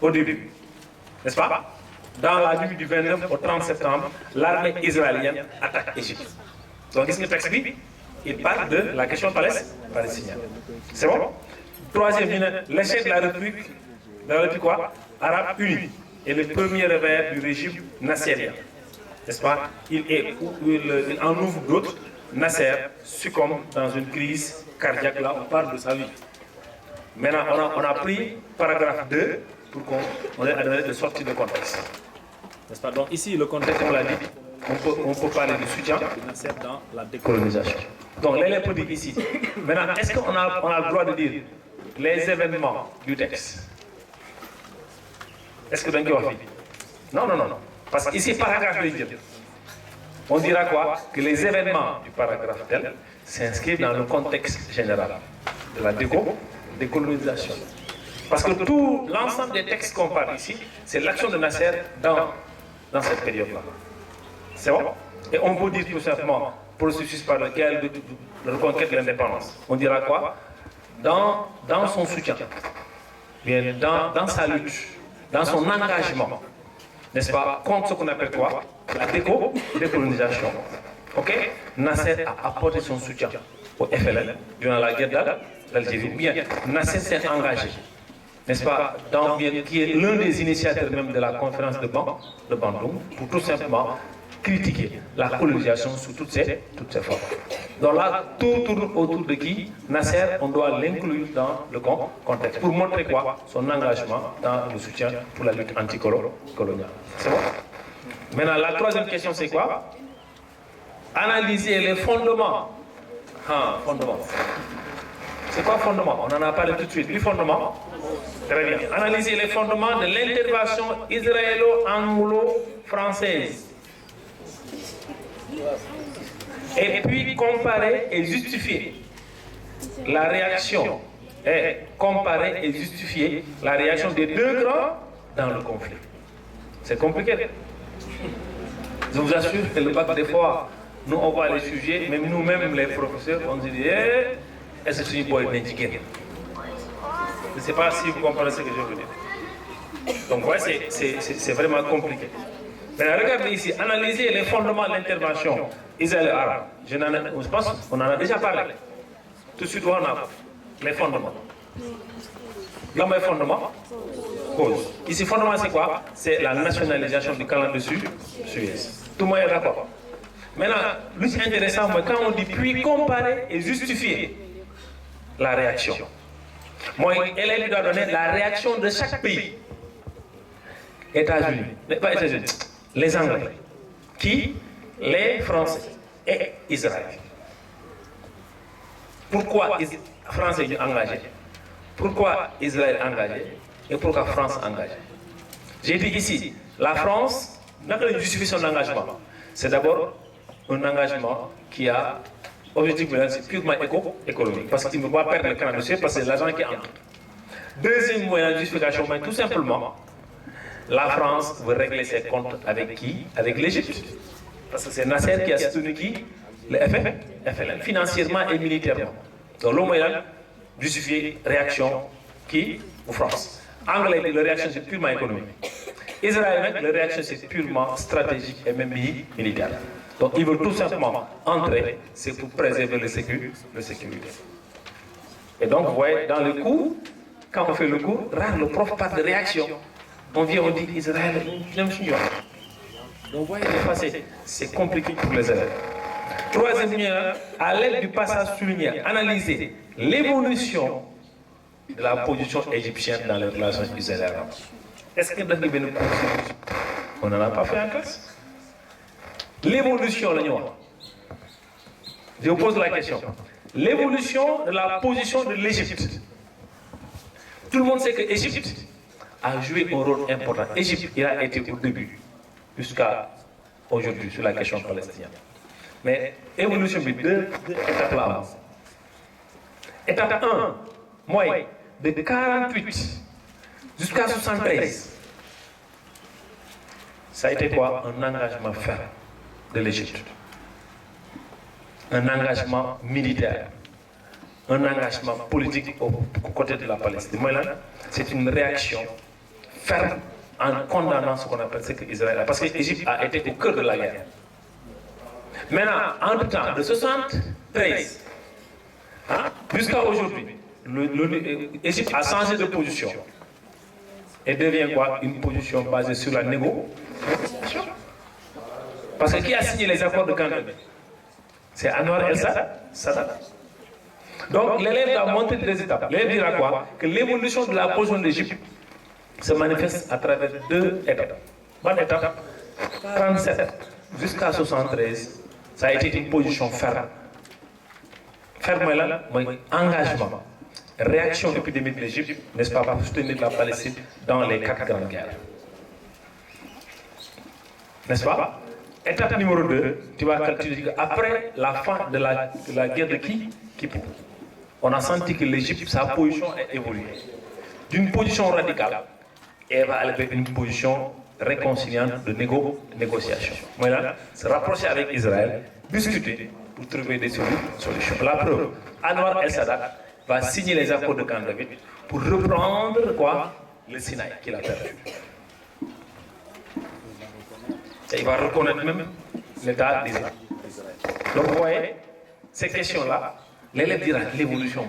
au début, n'est-ce pas? Dans la nuit du 29 au 30 septembre, l'armée israélienne attaque l'Égypte. Donc, qu'est-ce que le texte dit? Il parle de la question palestinienne. C'est bon? Troisième, l'échec de la République quoi? Arabe unie et le premier réveil du régime nassérien. N'est-ce pas? Il en ouvre d'autres. Nasser succombe dans une crise cardiaque. Là, on parle de sa vie. Maintenant, on a pris paragraphe 2 pour qu'on ait donné de sortie de contexte. N'est-ce pas? Donc ici, le contexte, on l'a dit, on peut parler du soutien de Nasser dans la décolonisation. Donc, l'élément dit ici. Maintenant, est-ce qu'on a le droit de dire les événements du texte? Est-ce que vous avez dit? Non. Parce qu'ici, paragraphe 2, on dira quoi? Que les événements du paragraphe tel s'inscrivent dans le contexte général de la décolonisation. Parce que tout l'ensemble des textes qu'on parle ici, c'est l'action de Nasser dans cette période-là. C'est bon? Et on peut dire tout simplement processus par lequel de reconquête de l'indépendance. On dira quoi? Dans son soutien, bien dans sa lutte, dans son engagement, n'est-ce pas, contre ce qu'on appelle quoi? La décolonisation. Ok? Nasser a apporté son soutien au FLN durant la guerre d'Algérie. Bien, Nasser s'est engagé, n'est-ce pas, qui est l'un des initiateurs même de la conférence de Bandung, pour tout simplement critiquer la colonisation sous toutes ses formes. Donc là, tout tourne autour de qui? Nasser, on doit l'inclure dans le contexte, pour montrer quoi? Son engagement dans le soutien pour la lutte anticoloniale. C'est bon? Maintenant, la troisième question, c'est quoi? Analyser les fondements. Fondements. C'est quoi fondement? On en a parlé tout de suite. Les fondements? Très bien. Analyser les fondements de l'intervention israélo-anglo-française. Et puis comparer et justifier la réaction. Et comparer et justifier la réaction des deux grands dans le conflit. C'est compliqué. Je vous assure que le bac, des fois, nous on voit les sujets, même nous-mêmes les professeurs, on se dit, est-ce que c'est une bonne indiquée? Je ne sais pas si vous comprenez ce que je veux dire. Donc, ouais, c'est vraiment compliqué. Mais regardez ici, analyser les fondements de l'intervention israélo-arabe. Je pense qu'on en a déjà parlé. Tout de suite, on a les fondements. Là, les fondements, cause. Ici, fondement, c'est quoi? C'est la nationalisation du canal de Suez. Tout le monde est d'accord. Maintenant, le plus intéressant, quand on dit puis comparer et justifier la réaction. Moi, elle doit donner la réaction de chaque pays. États-Unis, pas États-Unis, les Anglais, qui, les Français et Israël. Pourquoi les Français sont engagés? Pourquoi Israël est engagé? Et pourquoi la France est engagée? J'ai dit ici, la France n'a pas justifié son engagement. C'est d'abord un engagement qui a objectif purement économique. Parce qu'il ne veut pas perdre le canal de Suez parce que c'est l'argent qui entre. Deuxième moyen de justification, tout simplement, la France veut régler ses comptes avec qui? Avec l'Égypte. Parce que c'est Nasser qui a soutenu qui? Le FLN, financièrement et militairement. Donc le moyen de justifier réaction qui? Ou France. Anglais, la réaction c'est purement économique. Israël, la réaction c'est purement stratégique et même militaire. Donc ils veulent tout simplement entrer, c'est pour préserver la sécurité. Et donc vous voyez, dans le cours, quand on fait le cours, le prof parle de réaction. On vient, on dit Israël, j'aime ce. Donc vous voyez, c'est compliqué pour les élèves. Troisième lien, à l'aide du passage souligné, analyser l'évolution de la position égyptienne dans les relations israéliennes. Est-ce que vous avez une position? On n'en a pas fait en classe. L'évolution, je vous pose la question. L'évolution de la position de l'Égypte. Tout le monde sait que l'Égypte a joué un rôle important. L'Égypte, il a été au début, jusqu'à aujourd'hui, sur la question palestinienne. Mais évolution, deux étapes là. Étape 1, moi, de 48 jusqu'à 73. Ça a été quoi? Un engagement ferme de l'Égypte. Un engagement militaire. Un engagement politique aux côtés de la Palestine. C'est une réaction ferme en condamnant ce qu'on appelle ce qu'Israël. Parce que l'Égypte a été au cœur de la guerre. Maintenant, entre-temps, de 73 jusqu'à aujourd'hui, l'Égypte a changé de position et devient quoi? Une position basée sur la négociation. Parce que qui a signé les accords de Camp David? C'est Anwar el-Sadat. Donc l'élève a montré des étapes. L'élève dira quoi? Que l'évolution de la position de l'Égypte se manifeste à travers deux étapes. Bonne étape, 37 jusqu'à 73, ça a été une position ferme. Ferme là, engagement, réaction épidémique de l'Égypte, n'est-ce pas, pour soutenir la Palestine dans les 4 grandes guerres. N'est-ce pas? Étape numéro 2, tu dis qu'après la fin de la guerre de Kippour, on a senti que l'Égypte, sa position a évolué. D'une position radicale, elle va aller vers une position réconciliante de négociation. Voilà, se rapprocher avec Israël, discuter pour trouver des solutions. La preuve, Anwar el-Sadat va signer les accords de Camp David pour reprendre quoi? Le Sinaï qu'il a perdu. Et il va reconnaître même l'État d'Israël. Donc vous voyez, ces questions-là, l'élève dira l'évolution,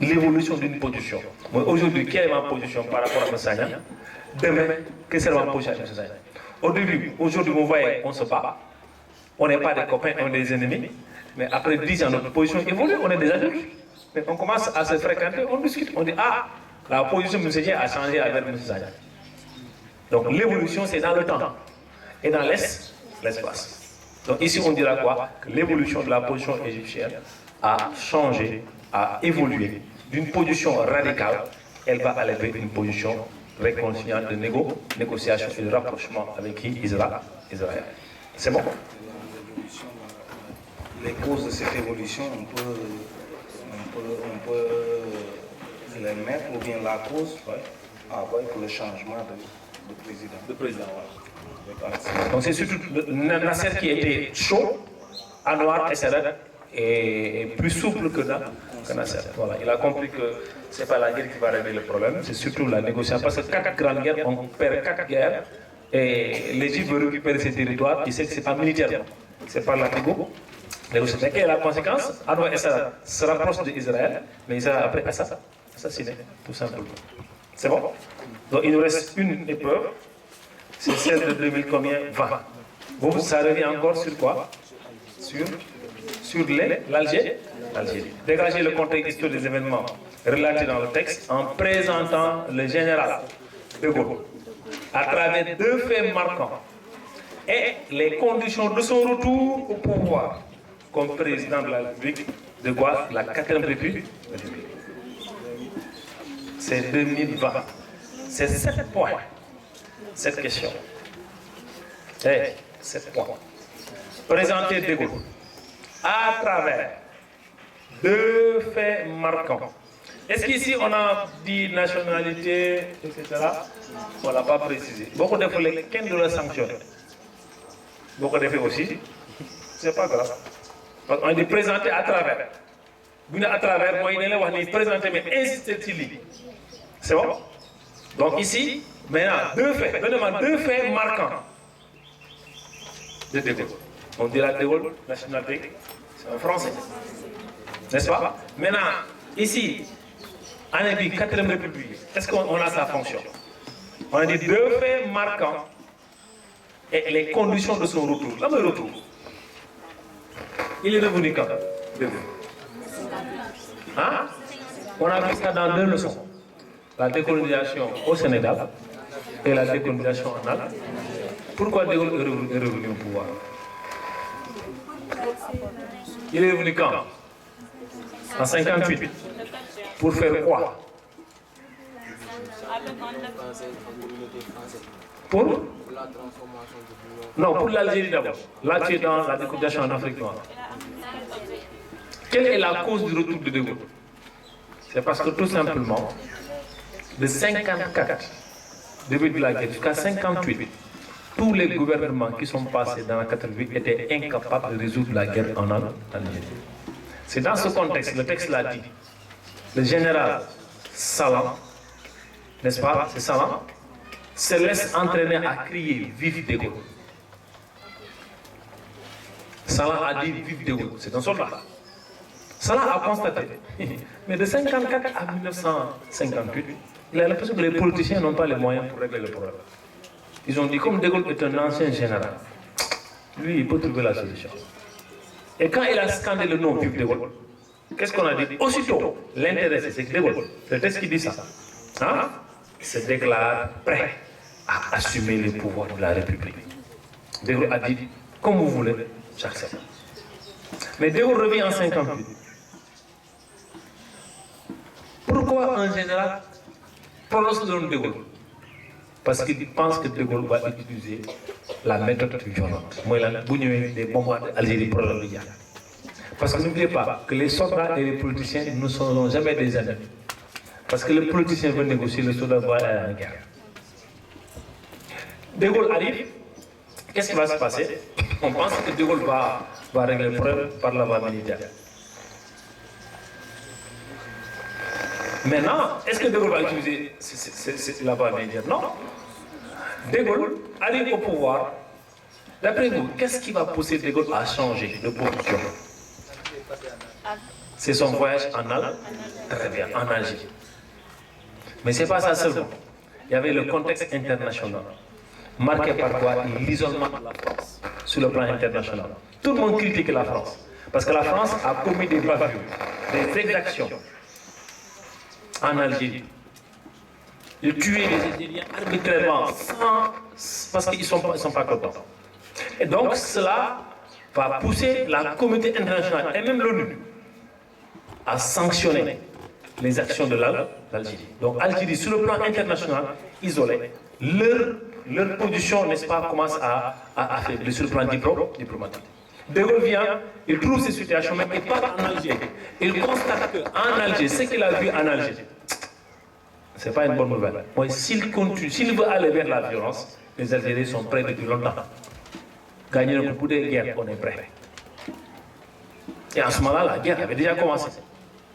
l'évolution d'une position. Aujourd'hui, quelle est ma position par rapport à M. Sagna? Demain, quelle sera ma position à M. Sagna? Au début, aujourd'hui, vous voyez, on se bat. On n'est pas des copains, on est des ennemis. Mais après 10 ans, notre position évolue, on est des adultes. Mais on commence à se fréquenter, on discute. On dit, ah, la position de M. Sagna a changé avec M. Sagna. Donc l'évolution, c'est dans le temps et dans l'espace. Donc ici, on dira quoi? Que l'évolution de la position égyptienne a changé, a évolué d'une position radicale, elle va aller vers une position réconciliante de négociation et de rapprochement avec qui? Israël. C'est bon? Les causes de cette évolution, on peut les mettre, ou bien la cause, avec le changement de président. Donc c'est surtout Nasser qui était chaud, Anwar el-Sadat est plus souple que Nasser. Voilà. Il a compris que ce n'est pas la guerre qui va régler le problème, c'est surtout la négociation. Parce que 4 grandes guerres, on perd 4 guerres et l'Égypte veut récupérer ses territoires, il sait que ce n'est pas militairement, c'est pas la négociation. Mais quelle est la conséquence? Anwar el-Sadat se rapproche d'Israël, mais Israël a après assassiné, tout simplement. C'est bon? Donc il nous reste une épreuve, c'est celle de 2000 combien? 20. Vous, ça revient encore sur quoi? Sur l'Algérie. Dégagez le contexte historique des événements relatés dans le texte en présentant le général de Gaulle à travers 2 faits marquants et les conditions de son retour au pouvoir comme président de la République de quoi? La 4e République. C'est 2020. C'est 7 points, cette question. 7 points. Présenter de Gaulle à travers 2 faits marquants. Est-ce qu'ici on a dit nationalité, etc. On ne l'a pas précisé. Beaucoup de fois, quelqu'un doit sanctionner. Beaucoup de fois aussi, c'est pas grave. Parce qu'on dit présenter à travers. Vous à travers, moi, il est présenté, mais insister sur lui. C'est bon? Donc ici, maintenant, 2 faits. Donnez-moi 2 faits marquants de De Gaulle. On dira De Gaulle, nationalité, c'est un Français. N'est-ce pas? Maintenant, ici, on a dit 4e République. Est-ce qu'on a sa fonction? On a dit 2 faits marquants et les conditions de son retour. Là, le retour. Il est revenu quand? De Gaulle. Hein? On a vu ça dans 2 leçons. La décolonisation au Sénégal et la décolonisation en Algérie. Pourquoi De Gaulle est revenu au pouvoir? Il est revenu quand? En 58. Pour faire quoi? Pour? Non, pour l'Algérie d'abord. Là, tu es dans la décolonisation en Afrique noire. Quelle est la cause du retour de De Gaulle? C'est parce que tout simplement, de 54, début de la guerre, jusqu'à 58, tous les gouvernements qui sont passés dans la 88 étaient incapables de résoudre la guerre en Algérie. C'est dans ce contexte, le texte l'a dit, le général Salam n'est-ce pas, c'est Salah, se laisse entraîner à crier vive de Gaulle. Salah a dit vive de Gaulle, c'est un soldat. Salah a constaté, mais de 1954 à 1958, il a l'impression que les politiciens n'ont pas les moyens pour régler le problème. Ils ont dit, comme De Gaulle est un ancien général, lui, il peut trouver la solution. Et quand il a scandé le nom vive de Gaulle, qu'est-ce qu'on a dit? Aussitôt, l'intéressé, c'est que De Gaulle, c'est le texte qui dit ça, hein, se déclare prêt à assumer les pouvoirs de la République. De Gaulle a dit, comme vous voulez, j'accepte. Mais De Gaulle revient en 58. Pourquoi un général prononce le nom de Gaulle? Parce qu'il pense que De Gaulle va utiliser la méthode violente. Moi, il a des bombes d'Algérie pour le dire. Parce que n'oubliez pas que les soldats et les politiciens ne sont jamais des ennemis. Parce que le politicien veut négocier, le soldat va aller à la guerre. De Gaulle arrive, qu'est-ce qui va se passer? On pense que De Gaulle va régler le problème par la voie militaire. Maintenant, est-ce que De Gaulle va utiliser la voie militaire? Non. De Gaulle arrive au pouvoir. D'après vous, qu'est-ce qui va pousser De Gaulle à changer de position? C'est son voyage en Algérie. Très bien, en Algérie. Mais ce n'est pas ça seulement. Il y avait le contexte international, marqué par quoi? L'isolement de la France sur le plan international. Tout le monde critique la France. Parce que la France a commis des bavures, des exactions en Algérie. De tuer les Algériens arbitrairement, parce qu'ils ne sont pas contents. Et donc cela va pousser la communauté internationale et même l'ONU à sanctionner les actions de l'Algérie. Donc Algérie, sur le plan international, isolée, leur position, n'est-ce pas, commence à affaiblir sur le plan diplomatique. De Gaulle vient, il trouve ces situations, mais il part en Algérie. Il constate qu'en Algérie, ce qu'il a vu en Algérie, ce n'est pas une bonne nouvelle. Moi, s'il continue, s'il veut aller vers la violence, les Algériens sont prêts depuis longtemps. Gagner le coup de guerre, on est prêt. Et en ce moment-là, la guerre avait déjà commencé.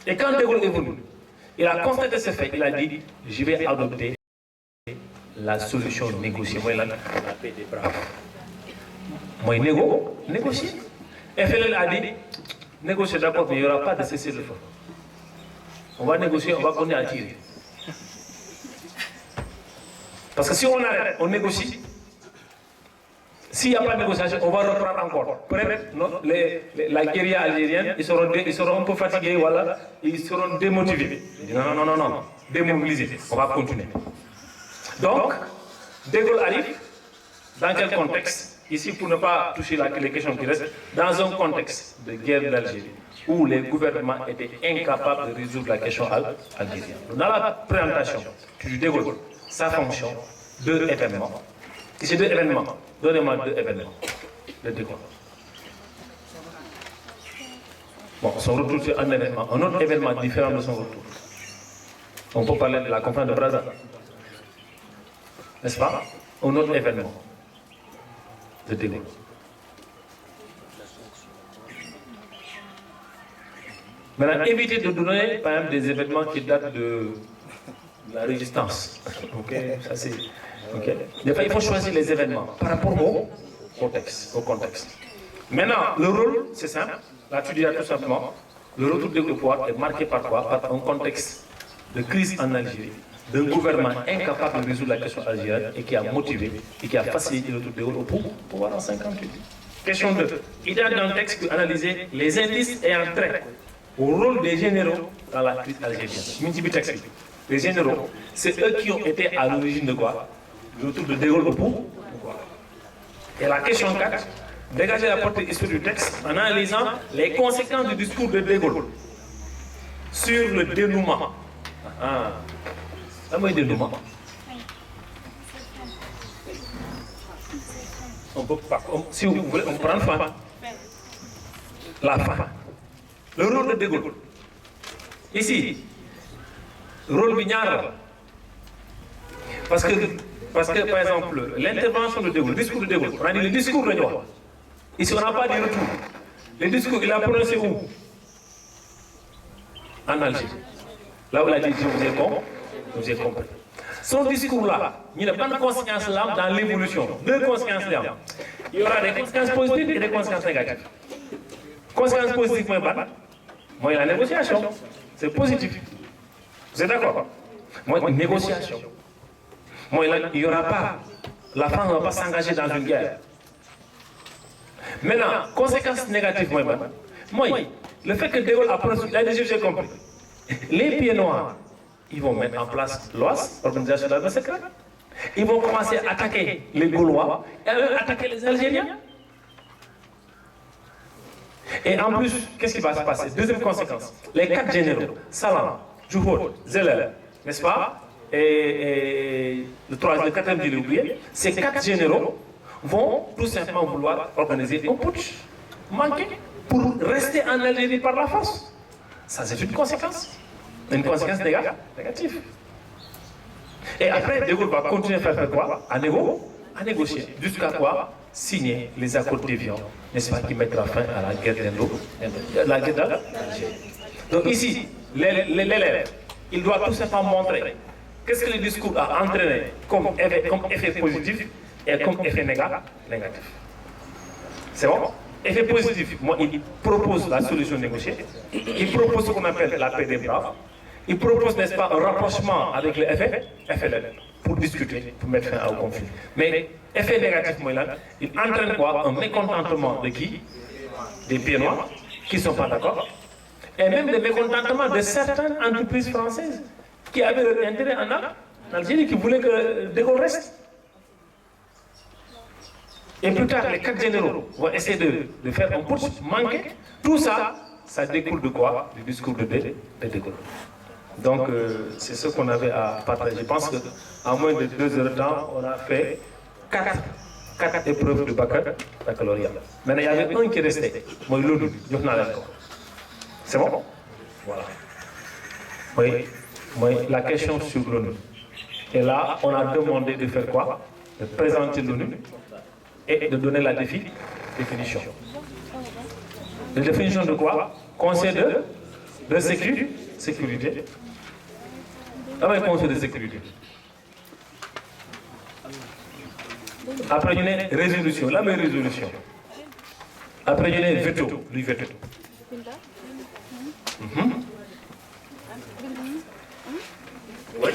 Et quand De Gaulle est venu, il a constaté ce fait, il a dit, je vais adopter la solution négociée. Moi, la paix des braves. Moi, négocier. Et FLL a dit, négocier d'accord, mais il n'y aura pas de cessez-le-feu. On va négocier, on va continuer à tirer. Parce que si on arrête, on négocie, s'il n'y a pas de négociation, on va reprendre encore. Peut-être la guérilla algérienne, ils seront un peu fatigués, voilà, ils seront démotivés. Non, démobilisés, on va continuer. Donc, De Gaulle arrive, dans quel contexte? Ici, pour ne pas toucher les questions qui restent, dans un contexte de guerre d'Algérie, où les gouvernements étaient incapables de résoudre la question algérienne. Dans la présentation du De Gaulle, sa fonction, deux événements. Ici, deux événements. Donnez-moi deux événements de De Gaulle. Bon, son retour, c'est un événement. Un autre événement différent de son retour. On peut parler de la conférence de Brazza. N'est-ce pas? Un autre événement de De Gaulle. Maintenant, évitez de donner, par exemple, des événements qui datent de la résistance. Ok, ça c'est. Ok. Des fois, il faut choisir les événements par rapport au contexte. Maintenant, le rôle, c'est simple. Là, tu diras tout simplement, le retour de pouvoir est marqué par quoi? Par un contexte de crise en Algérie, d'un gouvernement incapable de résoudre la question algérienne et qui a motivé et qui a facilité le retour de Gaulle au pouvoir en 1958. Question 2. Il y a dans le texte pour analyser les indices ayant trait au rôle des généraux dans la crise algérienne. Les généraux, c'est eux qui ont été à l'origine de quoi? Du retour de Gaulle au pouvoir. Et la question 4, dégager la portée historique du texte en analysant les conséquences du discours de Gaulle sur le dénouement. C'est un dénouement. On peut pas, si vous voulez, on prend fin. La fin. Le rôle de Gaulle. Ici, le rôle Bignard. Parce que, par exemple, l'intervention de Gaulle, le discours de Gaulle, on a dit le discours de Gaulle. Ici, on n'a pas dit retour. Le discours, il a prononcé où? En Algérie. Là où il a dit, je vous ai compris. Son discours-là, il n'y a pas de conséquences là dans l'évolution. Deux conséquences là. Il y aura des conséquences positives et des conséquences négatives. Conséquences positives, moi, la négociation, c'est positif. Vous êtes d'accord? Moi, une négociation. Moi, il n'y aura pas. La France ne va pas s'engager dans une guerre. Maintenant, conséquences négatives, moi, le fait que De Gaulle a prononcé, là, j'ai compris. Les pieds noirs, ils vont mettre en place l'OAS, Organisation d'Armée secrète. Ils vont commencer à attaquer les Gaulois et à attaquer les Algériens. Et en plus, qu'est-ce qui va se passer? Deuxième conséquence, les 4 généraux, Salam, Djoufort, Zeller, n'est-ce pas? Et le 4e, je l'ai oublié, ces 4 généraux vont tout simplement vouloir organiser un putsch manqué pour rester en Algérie par la force. Ça, c'est une conséquence négative. Et après, De Gaulle va continuer à faire quoi? À négocier. Jusqu'à quoi? Signer les accords d'Évian, n'est-ce pas, qui mettra fin à la guerre d'Algérie. Donc ici, l'élève, il doit tout simplement montrer qu'est-ce que le discours a entraîné comme effet positif et comme effet négatif. C'est bon? Effet positif, moi, il propose la solution négociée, il propose ce qu'on appelle la paix des braves, il propose, n'est-ce pas, un rapprochement avec le FLN pour discuter, pour mettre fin au conflit. Mais effet négatif, moi, là, il entraîne quoi? Un mécontentement de qui? Des pieds noirs qui ne sont pas d'accord, et même des mécontentements de certaines entreprises françaises qui avaient leur intérêt en Algérie, qui voulaient que De Gaulle reste. Et plus tard, les 4 généraux vont essayer de faire un putsch manqué. Tout ça, ça découle de quoi? Du discours de De Gaulle. Donc, c'est ce qu'on avait à partager. Je pense qu'en moins de 2 heures de temps, on a fait 4 épreuves de baccalauréat. Maintenant, il y avait un qui restait. Moi, l'ONU, c'est bon? Voilà. Oui, la question sur l'ONU. Et là, on a demandé de faire quoi? De présenter l'ONU et de donner la définition. La définition de quoi? Conseil de sécurité. Avec Conseil de sécurité. Après, il y a une résolution. La même résolution. Après, il y a un veto. Le veto. Oui.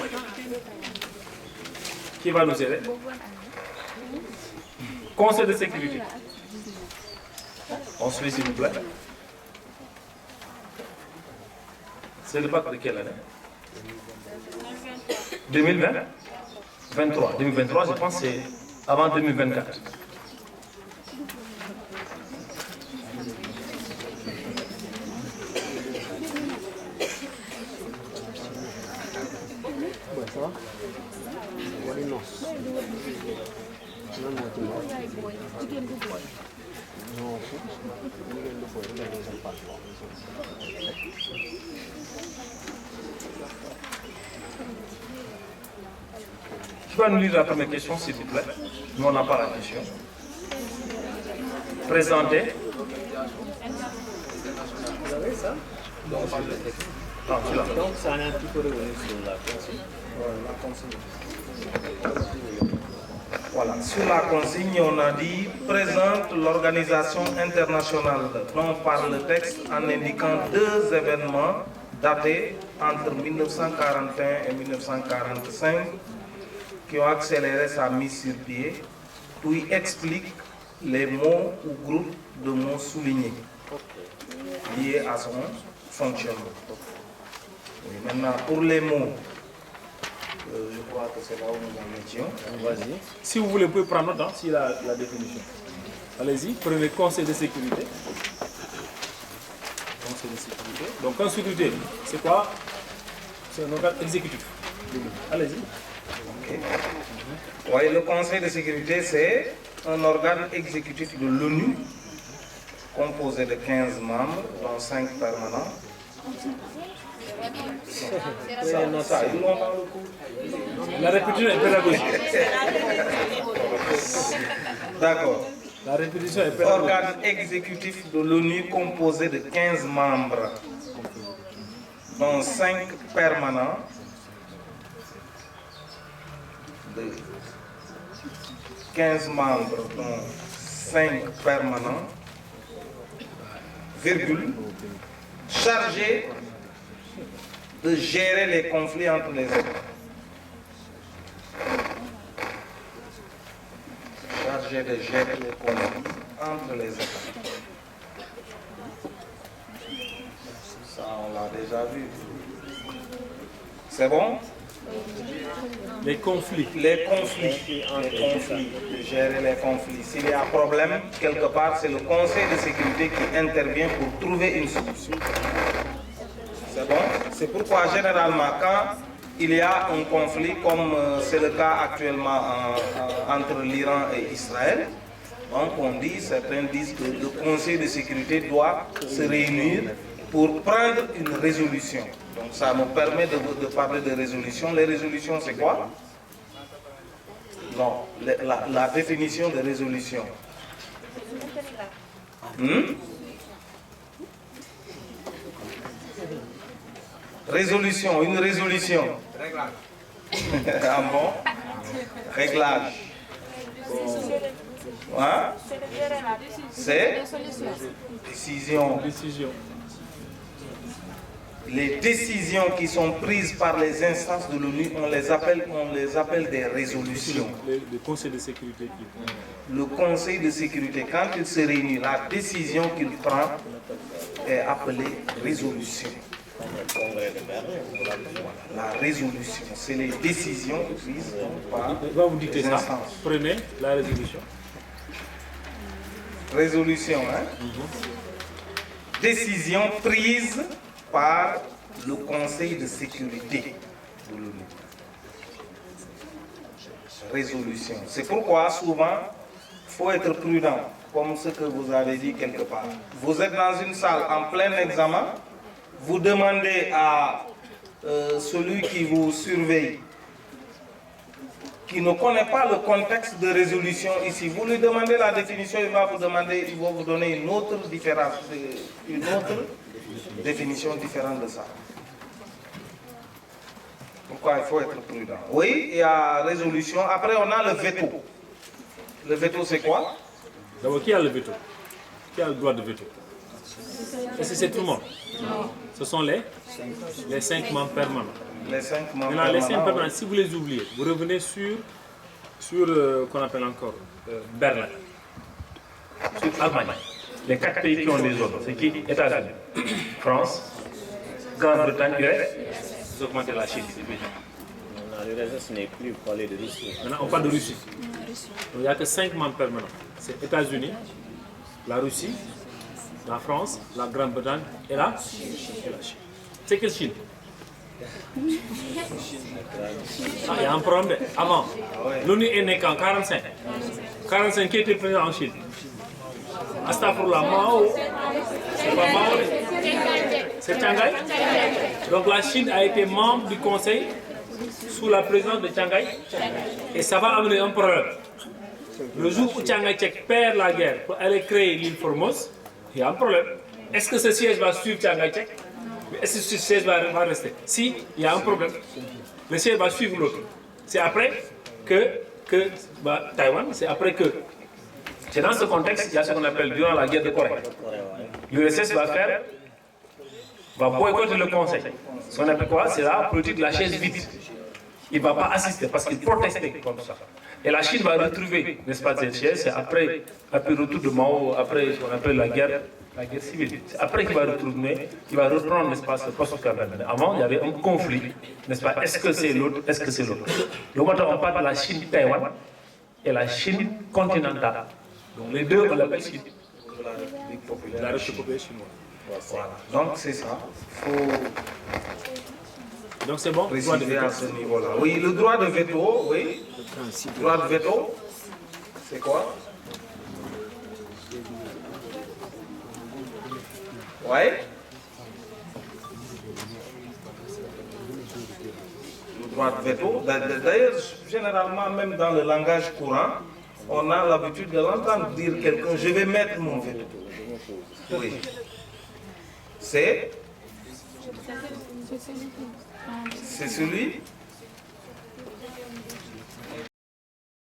Qui va nous aider? Conseil de sécurité. On suit, s'il vous plaît. C'est le bac de quelle année? 2020? 23. 2023, je pense que c'est avant 2024. Tu vas nous lire la première question, s'il vous plaît. Nous, on n'a pas la question. Présentez. Vous avez ça? Non, tu l'as. Donc, ça a un petit peu revenu sur la consigne. Voilà. Sur la consigne, on a dit présente l'Organisation internationale dont parle le texte en indiquant 2 événements datés entre 1941 et 1945 qui ont accéléré sa mise sur pied, où il explique les mots ou groupes de mots soulignés liés à son fonctionnement. Oui, maintenant, pour les mots, je crois que c'est là où nous en étions. Vas-y. Si vous voulez, vous pouvez prendre note hein, si la définition. Allez-y, prenez conseil de sécurité. Conseil de sécurité. Donc, conseil de sécurité, c'est quoi? C'est un organe exécutif. Allez-y. Okay. Oui, le Conseil de sécurité, c'est un organe exécutif de l'ONU composé de 15 membres, dont 5 permanents. Ça, ils l'ont dans le coup. La répétition est pédagogique. D'accord. La répétition est pédagogique. Organe exécutif de l'ONU composé de 15 membres, dont 5 permanents. de 15 membres, dont 5 permanents, virgule, chargés de gérer les conflits entre les États. Chargés de gérer les conflits entre les États. Ça, on l'a déjà vu. C'est bon? Les conflits. Les conflits, de gérer les conflits. S'il y a un problème, quelque part, c'est le Conseil de sécurité qui intervient pour trouver une solution. C'est bon? C'est pourquoi, généralement, quand il y a un conflit, comme c'est le cas actuellement entre l'Iran et Israël, donc on dit, certains disent que le Conseil de sécurité doit se réunir pour prendre une résolution. Donc ça nous permet de parler de résolution. Les résolutions, c'est quoi? Non, la définition de résolution. Résolution, une résolution. Réglage. Ah bon? Réglage. Hein? C'est décision. Les décisions qui sont prises par les instances de l'ONU, on les appelle des résolutions. Le Conseil de sécurité qui prend. Le Conseil de sécurité, quand il se réunit, la décision qu'il prend est appelée résolution. La résolution, c'est les décisions prises par les instances. Prenez la résolution. Résolution, hein? Décision prise par le Conseil de sécurité de l'ONU. Résolution. C'est pourquoi souvent, il faut être prudent, comme ce que vous avez dit quelque part. Vous êtes dans une salle en plein examen, vous demandez à celui qui vous surveille, qui ne connaît pas le contexte de résolution ici, vous lui demandez la définition, il va vous donner une autre définition différente de ça. Pourquoi il faut être prudent? Oui, il y a résolution. Après, on a le veto. Le veto, c'est quoi? D'abord, qui a le veto? Qui a le droit de veto? Est-ce que c'est tout le monde? Non. Ce sont les 5 membres permanents. Les 5 membres permanents. Les 5 permanents, oui. si vous les oubliez, vous revenez sur qu'on appelle encore Berlin. Sur Allemagne. Les 4 pays qui ont des zones, c'est qui? États-Unis, France, Grande-Bretagne, US, vous augmentez la Chine. Le reste, ce n'est plus parler de Russie. Maintenant, on parle de Russie. Il n'y a que 5 membres permanents. C'est États-Unis, la Russie, la France, la Grande-Bretagne et la Chine. C'est quelle Chine? Il y a un problème. Avant, l'ONU est née en 45. 45, qui était président en Chine? Astafurlah, Mao. C'est pas Mao. C'est Chiang Kai. Donc la Chine a été membre du Conseil sous la présidence de Chiang Kai. Et ça va amener un problème. Le jour où Chiang Kai perd la guerre pour aller créer l'île Formose, il y a un problème. Est-ce que ce siège va suivre Chiang Kai? Est-ce que ce siège va rester? Si, il y a un problème. Le siège va suivre l'autre. C'est après que Taïwan, c'est après que. C'est dans ce contexte qu'il y a ce qu'on appelle durant la guerre de Corée. L'URSS va boycotter le Conseil. Ce qu'on appelle quoi? C'est la politique de la chaise vide. Il ne va pas assister parce qu'il protestait contre ça. Et la Chine va retrouver, n'est-ce pas, cette chaise, c'est après le retour de Mao, après ce qu'on appelle la guerre civile. C'est après qu'il va retourner, il va reprendre, n'est-ce pas, ce poste qu'il avait. Avant, il y avait un conflit, n'est-ce pas? Est-ce que c'est l'autre? Est-ce que c'est l'autre? Le matin, on parle de la Chine-Taïwan et la Chine continentale. Donc les deux, on l'appelle Chine. De la République populaire. La République populaire chinoise. Voilà. Donc c'est ça. Il faut Donc c'est bon? préciser à ce niveau-là. Oui, le droit de veto, oui. Le droit de veto, c'est quoi? Oui. Le droit de veto. D'ailleurs, généralement, même dans le langage courant, on a l'habitude de l'entendre dire quelqu'un, je vais mettre mon veto. Oui. C'est celui